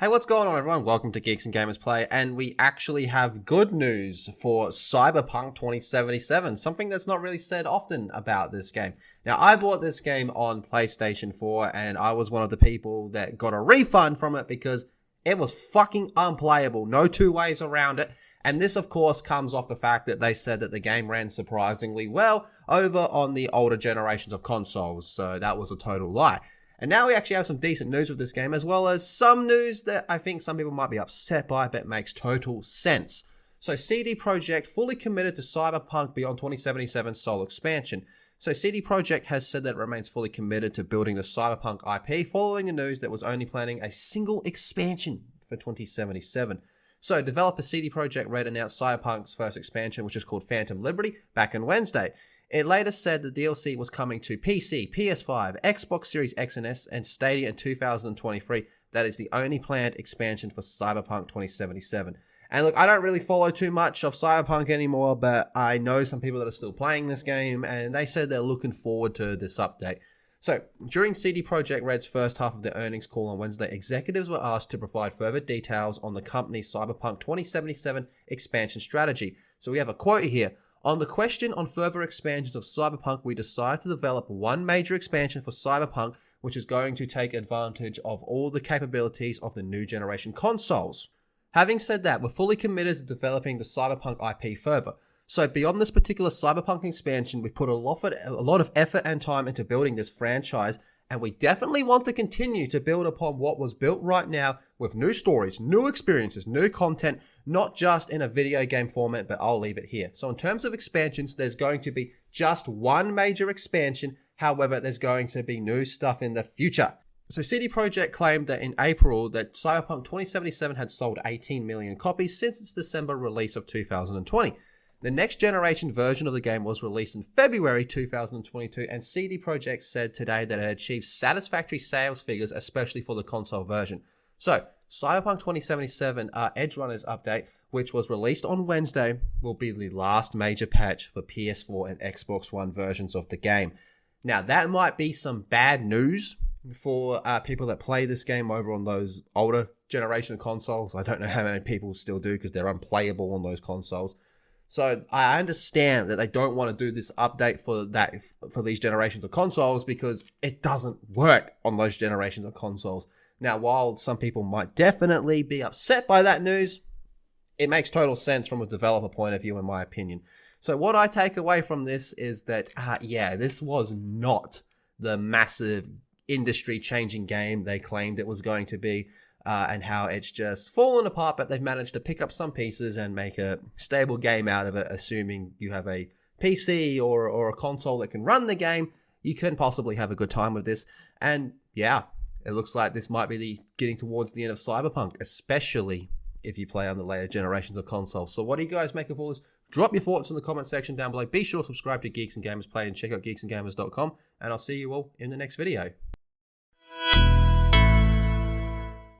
Hey, what's going on, everyone? Welcome to Geeks and Gamers Play, and we actually have good news for Cyberpunk 2077, something that's not really said often about this game. Now, I bought this game on PlayStation 4, and I was one of the people that got a refund from it because it was fucking unplayable. No two ways around it. And this, of course, comes off the fact that they said that the game ran surprisingly well over on the older generations of consoles, so that was a total lie. And now we actually have some decent news with this game, as well as some news that I think some people might be upset by, but makes total sense. So CD Projekt fully committed to Cyberpunk Beyond 2077 sole expansion. So CD Projekt has said that it remains fully committed to building the Cyberpunk IP, following the news that it was only planning a single expansion for 2077. So developer CD Projekt Red announced Cyberpunk's first expansion, which is called Phantom Liberty, back on Wednesday. It later said the DLC was coming to PC, PS5, Xbox Series X and S, and Stadia in 2023. That is the only planned expansion for Cyberpunk 2077. And look, I don't really follow too much of Cyberpunk anymore, but I know some people that are still playing this game, and they said they're looking forward to this update. So, during CD Projekt Red's first half of their earnings call on Wednesday, executives were asked to provide further details on the company's Cyberpunk 2077 expansion strategy. So we have a quote here. On the question on further expansions of Cyberpunk, we decided to develop one major expansion for Cyberpunk, which is going to take advantage of all the capabilities of the new generation consoles. Having said that, we're fully committed to developing the Cyberpunk IP further. So beyond this particular Cyberpunk expansion, we put a lot of effort and time into building this franchise, and we definitely want to continue to build upon what was built right now with new stories, new experiences, new content, not just in a video game format, but I'll leave it here. So in terms of expansions, there's going to be just one major expansion. However, there's going to be new stuff in the future. So CD Projekt claimed that in April that Cyberpunk 2077 had sold 18 million copies since its December release of 2020. The next generation version of the game was released in February 2022, and CD Projekt said today that it achieved satisfactory sales figures, especially for the console version. So, Cyberpunk 2077 Edge Runners update, which was released on Wednesday, will be the last major patch for PS4 and Xbox One versions of the game. Now, that might be some bad news for people that play this game over on those older generation of consoles. I don't know how many people still do because they're unplayable on those consoles. So I understand that they don't want to do this update for these generations of consoles because it doesn't work on those generations of consoles. Now, while some people might definitely be upset by that news, it makes total sense from a developer point of view, in my opinion. So what I take away from this is that, this was not the massive industry-changing game they claimed it was going to be. And how it's just fallen apart, but they've managed to pick up some pieces and make a stable game out of it, assuming you have a PC or a console that can run the game. You can possibly have a good time with this. And yeah, it looks like this might be getting towards the end of Cyberpunk, especially if you play on the later generations of consoles. So what do you guys make of all this? Drop your thoughts in the comment section down below. Be sure to subscribe to Geeks and Gamers Play and check out geeksandgamers.com. And I'll see you all in the next video.